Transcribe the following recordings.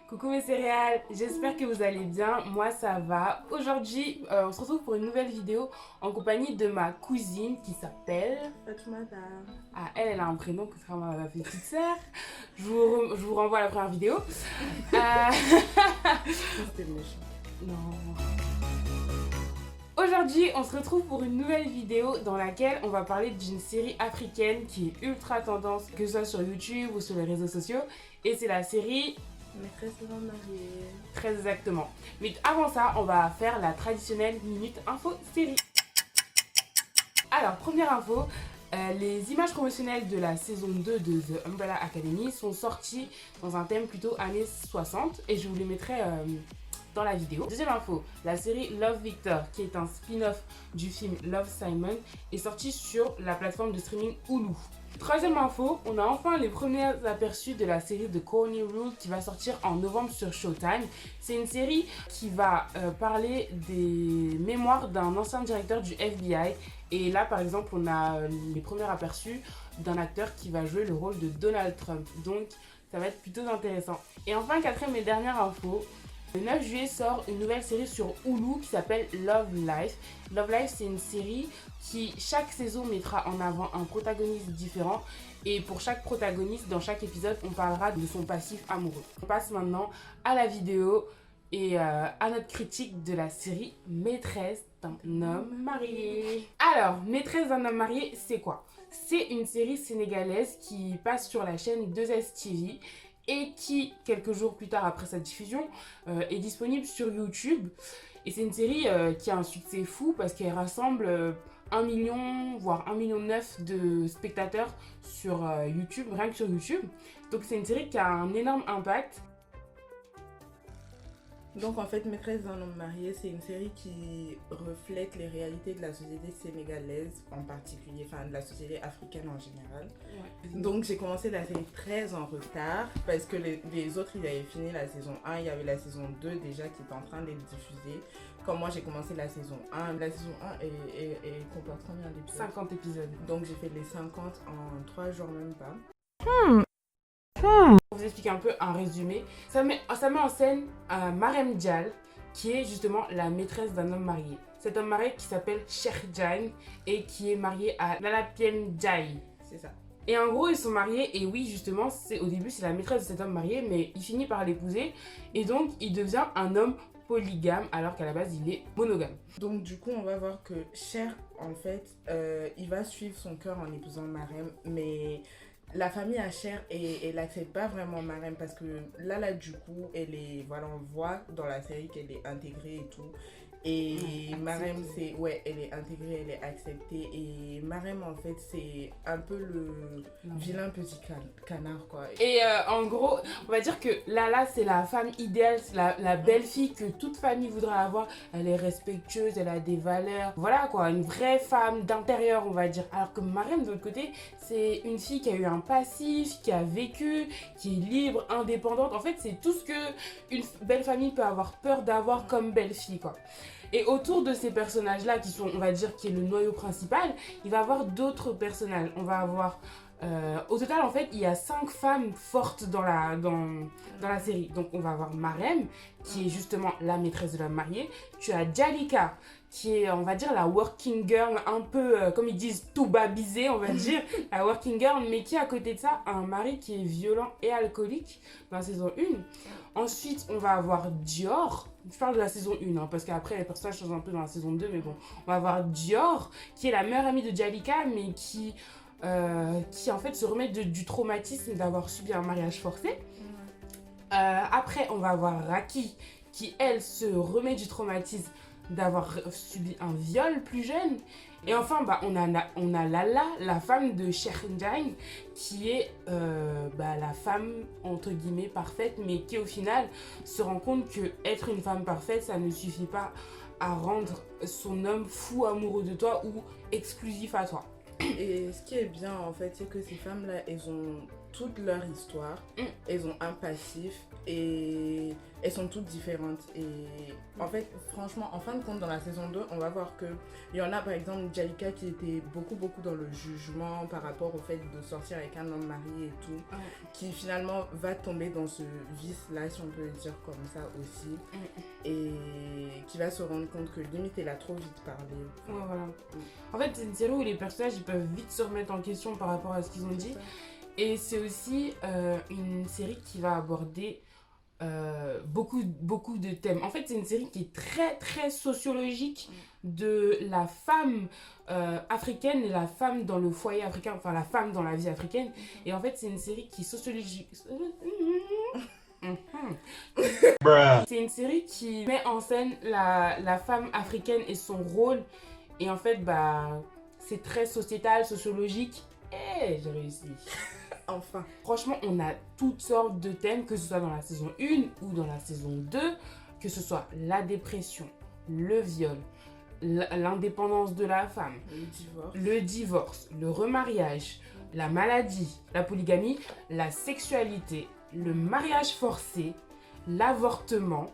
Coucou mes céréales, j'espère que vous allez bien, moi ça va. Aujourd'hui, on se retrouve pour une nouvelle vidéo en compagnie de ma cousine qui s'appelle... Fatoumata. Ah, elle a un prénom contrairement à ma petite sœur. Je vous renvoie à la première vidéo. C'était méchant. Non. Aujourd'hui, on se retrouve pour une nouvelle vidéo dans laquelle on va parler d'une série africaine qui est ultra tendance, que ce soit sur YouTube ou sur les réseaux sociaux. Et c'est la série... Maîtresse avant mariée. Très exactement. Mais avant ça, on va faire la traditionnelle minute info série. Alors, première info, les images promotionnelles de la saison 2 de The Umbrella Academy sont sorties dans un thème plutôt années 60 et je vous les mettrai dans la vidéo. Deuxième info, la série Love Victor, qui est un spin-off du film Love Simon, est sortie sur la plateforme de streaming Hulu. Troisième info, on a enfin les premiers aperçus de la série de Courtney Rule qui va sortir en novembre sur Showtime. C'est une série qui va parler des mémoires d'un ancien directeur du FBI. Et là, par exemple, on a les premiers aperçus d'un acteur qui va jouer le rôle de Donald Trump. Donc, ça va être plutôt intéressant. Et enfin, quatrième et dernière info, le 9 juillet sort une nouvelle série sur Hulu qui s'appelle Love Life. Love Life, c'est une série qui, chaque saison, mettra en avant un protagoniste différent. Et pour chaque protagoniste, dans chaque épisode, on parlera de son passif amoureux. On passe maintenant à la vidéo et à notre critique de la série Maîtresse d'un homme marié. Alors, Maîtresse d'un homme marié, c'est quoi? C'est une série sénégalaise qui passe sur la chaîne 2S TV et qui, quelques jours plus tard après sa diffusion, est disponible sur YouTube. Et c'est une série qui a un succès fou parce qu'elle rassemble 1 million, voire 1,9 million de spectateurs sur YouTube, rien que sur YouTube. Donc c'est une série qui a un énorme impact. Donc en fait, Maîtresse d'un homme marié, c'est une série qui reflète les réalités de la société sénégalaise en particulier, enfin de la société africaine en général. Ouais. Donc j'ai commencé la série très en retard parce que les autres, ils avaient fini la saison 1, il y avait la saison 2 déjà qui était en train d'être diffusée. Comme moi, j'ai commencé la saison 1. La saison 1 comporte combien d'épisodes? 50 épisodes. Donc j'ai fait les 50 en 3 jours même pas. Pour vous expliquer un peu un résumé, ça met en scène Marème Dial, qui est justement la maîtresse d'un homme marié. Cet homme marié qui s'appelle Cheikh Diagne et qui est marié à Lalapien Diaye. C'est ça. Et en gros, ils sont mariés et oui, justement, au début, c'est la maîtresse de cet homme marié, mais il finit par l'épouser et donc il devient un homme polygame alors qu'à la base, il est monogame. Donc du coup, on va voir que Cheikh, en fait, il va suivre son cœur en épousant Marème, mais... La famille à Cher, elle n'accepte pas vraiment Marème parce que là, du coup, elle est, voilà, on voit dans la série qu'elle est intégrée et tout. Et Marème, elle est intégrée, elle est acceptée. Et Marème, en fait, c'est un peu le vilain petit canard, quoi. Et en gros, on va dire que Lala, c'est la femme idéale, c'est la belle fille que toute famille voudrait avoir. Elle est respectueuse, elle a des valeurs. Voilà, quoi, une vraie femme d'intérieur, on va dire. Alors que Marème, de l'autre côté, c'est une fille qui a eu un passif, qui a vécu, qui est libre, indépendante. En fait, c'est tout ce qu'une belle famille peut avoir peur d'avoir comme belle fille, quoi. Et autour de ces personnages-là, qui sont, on va dire, qui est le noyau principal, il va y avoir d'autres personnages. On va avoir... au total, en fait, il y a 5 femmes fortes dans la série. Donc, on va avoir Marème, qui est justement la maîtresse de l'homme marié. Tu as Jalika, qui est, on va dire, la working girl, un peu, comme ils disent, tout babisée, on va dire. La working girl, mais qui, à côté de ça, a un mari qui est violent et alcoolique dans la saison 1. Ensuite, on va avoir Dior. Je parle de la saison 1, hein, parce qu'après, les personnages changent un peu dans la saison 2, mais bon. On va avoir Dior, qui est la meilleure amie de Jalika, mais qui en fait se remet du traumatisme d'avoir subi un mariage forcé. Après, on va avoir Raki, qui elle se remet du traumatisme d'avoir subi un viol plus jeune. Et enfin, on a Lala, la femme de Cheikh Diagne, qui est la femme entre guillemets parfaite, mais qui au final se rend compte que être une femme parfaite, ça ne suffit pas à rendre son homme fou amoureux de toi ou exclusif à toi. Et ce qui est bien en fait, c'est que ces femmes-là, elles ont toute leur histoire, elles ont un passif et elles sont toutes différentes. Et en fait, franchement, en fin de compte, dans la saison 2, on va voir que il y en a par exemple Jalika qui était beaucoup dans le jugement par rapport au fait de sortir avec un homme marié et tout, qui finalement va tomber dans ce vice-là, si on peut le dire comme ça aussi, et qui va se rendre compte que limite elle a trop vite parlé. Ouais, voilà. En fait, c'est une série où les personnages ils peuvent vite se remettre en question par rapport à ce qu'ils ont dit. Et c'est aussi une série qui va aborder beaucoup de thèmes. En fait, c'est une série qui est très sociologique de la femme africaine et la femme dans le foyer africain, enfin la femme dans la vie africaine. Et en fait, c'est une série qui est sociologique. C'est une série qui met en scène la femme africaine et son rôle. Et en fait, bah, c'est très sociétal, sociologique. Et j'ai réussi. Enfin. Franchement, on a toutes sortes de thèmes, que ce soit dans la saison 1 ou dans la saison 2, que ce soit la dépression, le viol, l'indépendance de la femme, le divorce, le remariage, la maladie, la polygamie, la sexualité, le mariage forcé, l'avortement.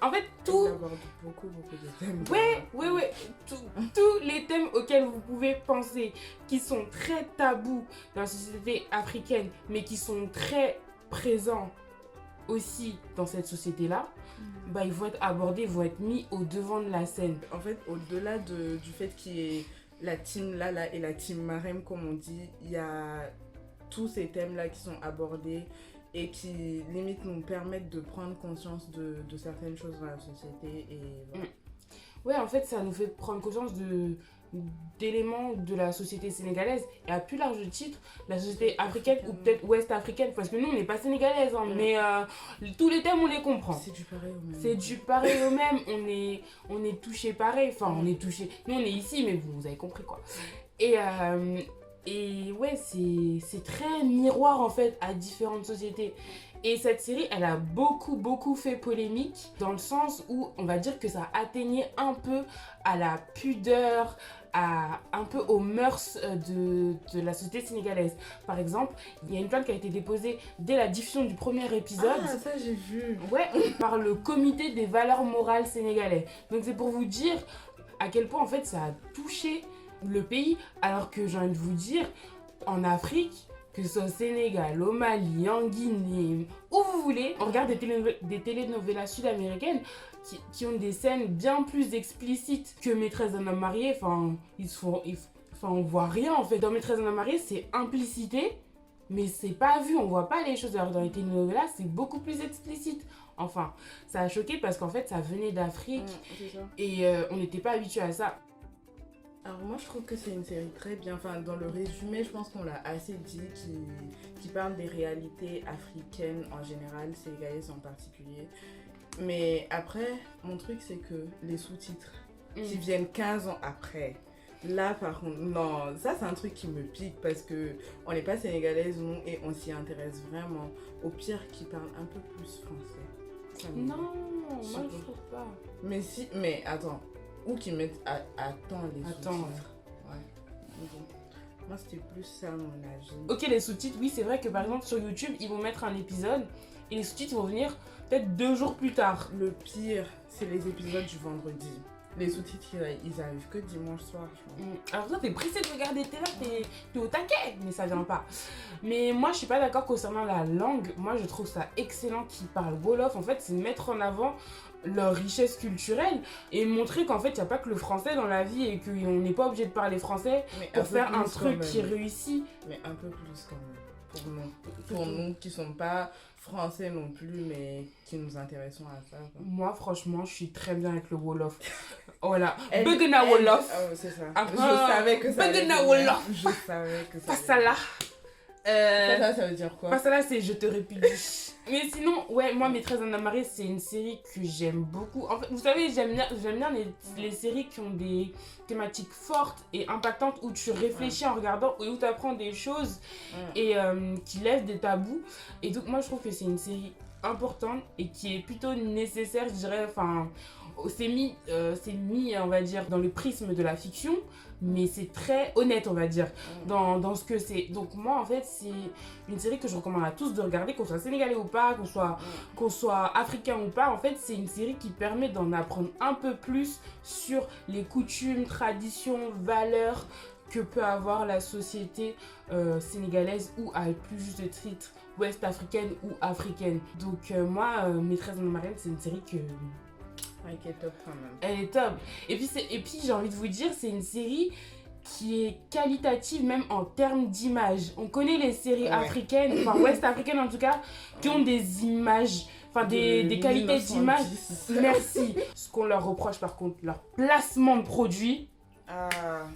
En fait, tout... Il aborde beaucoup de thèmes. Ouais. Tous les thèmes auxquels vous pouvez penser, qui sont très tabous dans la société africaine, mais qui sont très présents aussi dans cette société-là, bah, ils vont être abordés, ils vont être mis au devant de la scène. En fait, au-delà du fait qu'il y ait la team Lala et la team Marème, comme on dit, il y a tous ces thèmes-là qui sont abordés et qui limite nous permettent de prendre conscience de certaines choses dans la société. Et voilà. Ouais, en fait, ça nous fait prendre conscience d'éléments de la société sénégalaise et à plus large titre, la société africaine ou peut-être ouest-africaine, parce que nous, on n'est pas sénégalaise, hein, mais tous les thèmes, on les comprend. C'est du pareil au même. On est touché pareil, enfin, on est touché. Nous, on est ici, mais vous avez compris, quoi. Et ouais, c'est très miroir en fait à différentes sociétés. Et cette série, elle a beaucoup fait polémique dans le sens où on va dire que ça atteignait un peu à la pudeur, un peu aux mœurs de la société sénégalaise. Par exemple, il y a une plainte qui a été déposée dès la diffusion du premier épisode. Ah, ça j'ai vu. Ouais, par le comité des valeurs morales sénégalais. Donc c'est pour vous dire à quel point en fait ça a touché le pays, alors que j'ai envie de vous dire, en Afrique, que ce soit au Sénégal, au Mali, en Guinée, où vous voulez, on regarde des telenovelas sud-américaines qui ont des scènes bien plus explicites que Maîtresse d'un homme marié. Enfin, on voit rien en fait. Dans Maîtresse d'un homme marié, c'est implicité, mais c'est pas vu, on voit pas les choses. Alors dans les telenovelas, c'est beaucoup plus explicite. Enfin, ça a choqué parce qu'en fait, ça venait d'Afrique et on n'était pas habitué à ça. Alors moi je trouve que c'est une série très bien, enfin dans le résumé je pense qu'on l'a assez dit, qui parle des réalités africaines en général, sénégalaises en particulier. Mais après, mon truc c'est que les sous-titres qui viennent 15 ans après, là par contre, non, ça c'est un truc qui me pique parce que on n'est pas sénégalaise nous et on s'y intéresse vraiment. Au pire qui parle un peu plus français. Non, moi je trouve pas. Mais attends. Ou qui mettent à temps les sous-titres. Ouais. Moi, c'était plus ça mon avis. Ok, les sous-titres, oui, c'est vrai que par exemple sur YouTube, ils vont mettre un épisode et les sous-titres vont venir peut-être 2 jours plus tard. Le pire, c'est les épisodes du vendredi. Les sous-titres, ils arrivent que dimanche soir, je crois. Alors toi, t'es pressé de regarder, t'es au taquet, mais ça vient pas. Mais moi, je suis pas d'accord concernant la langue. Moi, je trouve ça excellent qu'ils parlent Wolof. En fait, c'est mettre en avant leur richesse culturelle et montrer qu'en fait, il n'y a pas que le français dans la vie et qu'on n'est pas obligé de parler français pour faire un truc qui réussit. Mais un peu plus quand même. Pour nous qui sont pas français non plus, mais qui nous intéressons à ça. Quoi. Moi, franchement, je suis très bien avec le Wolof. Voilà. Bugna Wolof. Oh, c'est ça. Je savais que ça allait Bugna Wolof. Je savais que ça allait venir. Ça veut dire quoi? Ça là, c'est je te répudie. Mais sinon, ouais, moi, Maîtresse d'un homme marié, c'est une série que j'aime beaucoup. En fait, vous savez, j'aime bien les séries qui ont des thématiques fortes et impactantes où tu réfléchis en regardant et où tu apprends des choses et qui lèvent des tabous. Et donc, moi, je trouve que c'est une série importante et qui est plutôt nécessaire, je dirais. Enfin, c'est mis, on va dire, dans le prisme de la fiction. mais c'est très honnête, on va dire, dans ce que c'est. Donc moi, en fait, c'est une série que je recommande à tous de regarder, qu'on soit sénégalais ou pas, qu'on soit africain ou pas. En fait, c'est une série qui permet d'en apprendre un peu plus sur les coutumes, traditions, valeurs que peut avoir la société sénégalaise ou à plus juste titre ouest africaine ou africaine. Donc moi, Maîtresse d'un homme marié, c'est une série que... Ouais, qui est top quand même. Elle est top. Et puis j'ai envie de vous dire, c'est une série qui est qualitative même en termes d'image. On connaît les séries africaines, enfin ouest africaines en tout cas, qui ont des images, enfin des qualités d'image. Merci. Ce qu'on leur reproche par contre, leur placement de produits. Ah,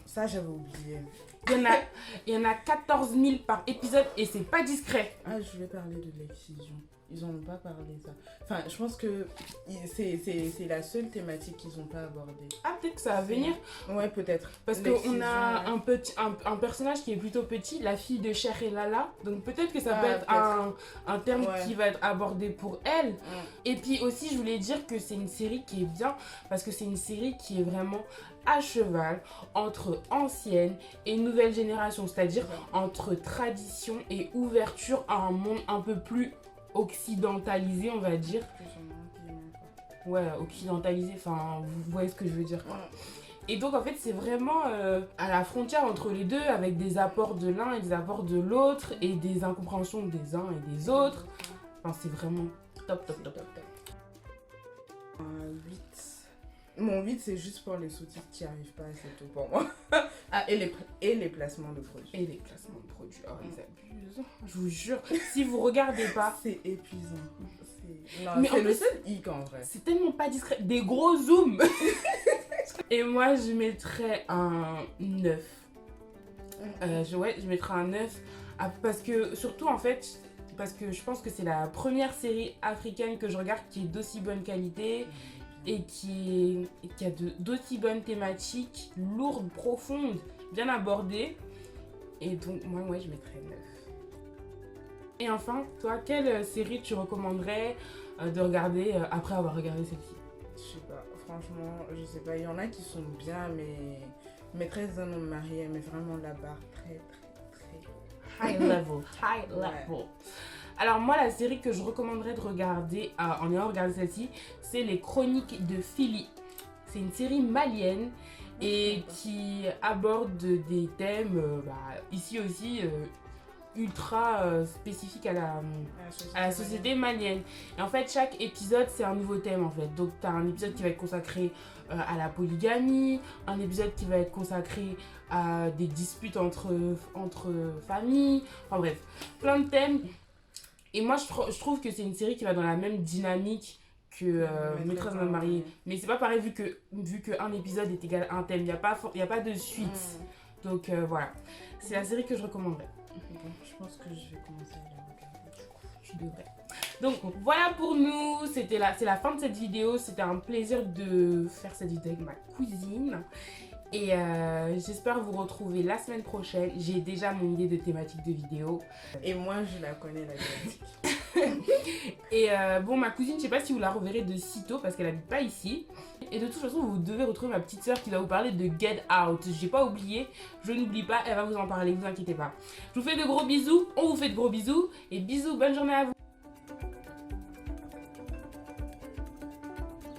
ça j'avais oublié. Il y en a 14 000 par épisode et c'est pas discret. Ah, je vais parler de l'excision. Ils en ont pas parlé ça. Enfin, je pense que c'est la seule thématique qu'ils ont pas abordée. Ah, peut-être que ça va venir. Ouais, peut-être. Parce qu'on a un personnage qui est plutôt petit, la fille de Cher et Lala. Donc peut-être que ça peut être un terme qui va être abordé pour elle. Et puis aussi, je voulais dire que c'est une série qui est bien parce que c'est une série qui est vraiment à cheval entre ancienne et nouvelle génération. C'est-à-dire entre tradition et ouverture à un monde un peu plus occidentalisé, on va dire. Ouais, occidentalisé, enfin, vous voyez ce que je veux dire, quoi. Et donc, en fait, c'est vraiment à la frontière entre les deux, avec des apports de l'un et des apports de l'autre, et des incompréhensions des uns et des autres. Enfin, c'est vraiment top. 8. Mon 8, c'est juste pour les sous-titres qui arrivent pas, c'est tout pour moi. Ah, et les placements de produits. Et les placements de produits, oh, ils abusent. Je vous jure, si vous regardez pas... C'est épuisant. Non, mais c'est le seul hic en vrai. C'est tellement pas discret. Des gros zooms. Et moi, je mettrais un 9. Je mettrais un 9. Parce que, surtout en fait, parce que je pense que c'est la première série africaine que je regarde qui est d'aussi bonne qualité et qui a d'aussi bonnes thématiques, lourdes, profondes, bien abordées. Et donc, moi, je mettrais 9. Et enfin, toi, quelle série tu recommanderais de regarder après avoir regardé celle-ci? Je sais pas, franchement, je sais pas. Il y en a qui sont bien, mais Maîtresse d'un homme marié, mais vraiment la barre très high level. Ouais. Alors moi, la série que je recommanderais de regarder en ayant regardé celle-ci, c'est Les Chroniques de Philly. C'est une série malienne et qui aborde des thèmes, ici aussi, ultra spécifiques à la société malienne. Et en fait, chaque épisode, c'est un nouveau thème en fait. Donc, tu as un épisode qui va être consacré à la polygamie, un épisode qui va être consacré à des disputes entre familles, enfin bref, plein de thèmes. Et moi, je trouve que c'est une série qui va dans la même dynamique que Maîtresse d'un homme marié. Mais c'est pas pareil vu que un épisode est égal à un thème. Il n'y a pas de suite. Donc voilà. C'est la série que je recommanderais. Bon, je pense que je vais commencer à la regarder. Tu devrais. Donc voilà pour nous. C'est la fin de cette vidéo. C'était un plaisir de faire cette vidéo avec ma cousine. Et j'espère vous retrouver la semaine prochaine. J'ai déjà mon idée de thématique de vidéo. Et moi, je la connais, la thématique. Et bon, ma cousine, je sais pas si vous la reverrez de sitôt parce qu'elle habite pas ici. Et de toute façon, vous devez retrouver ma petite soeur qui va vous parler de Get Out. J'ai pas oublié, je n'oublie pas, elle va vous en parler, vous inquiétez pas. Je vous fais de gros bisous, on vous fait de gros bisous. Et bisous, bonne journée à vous.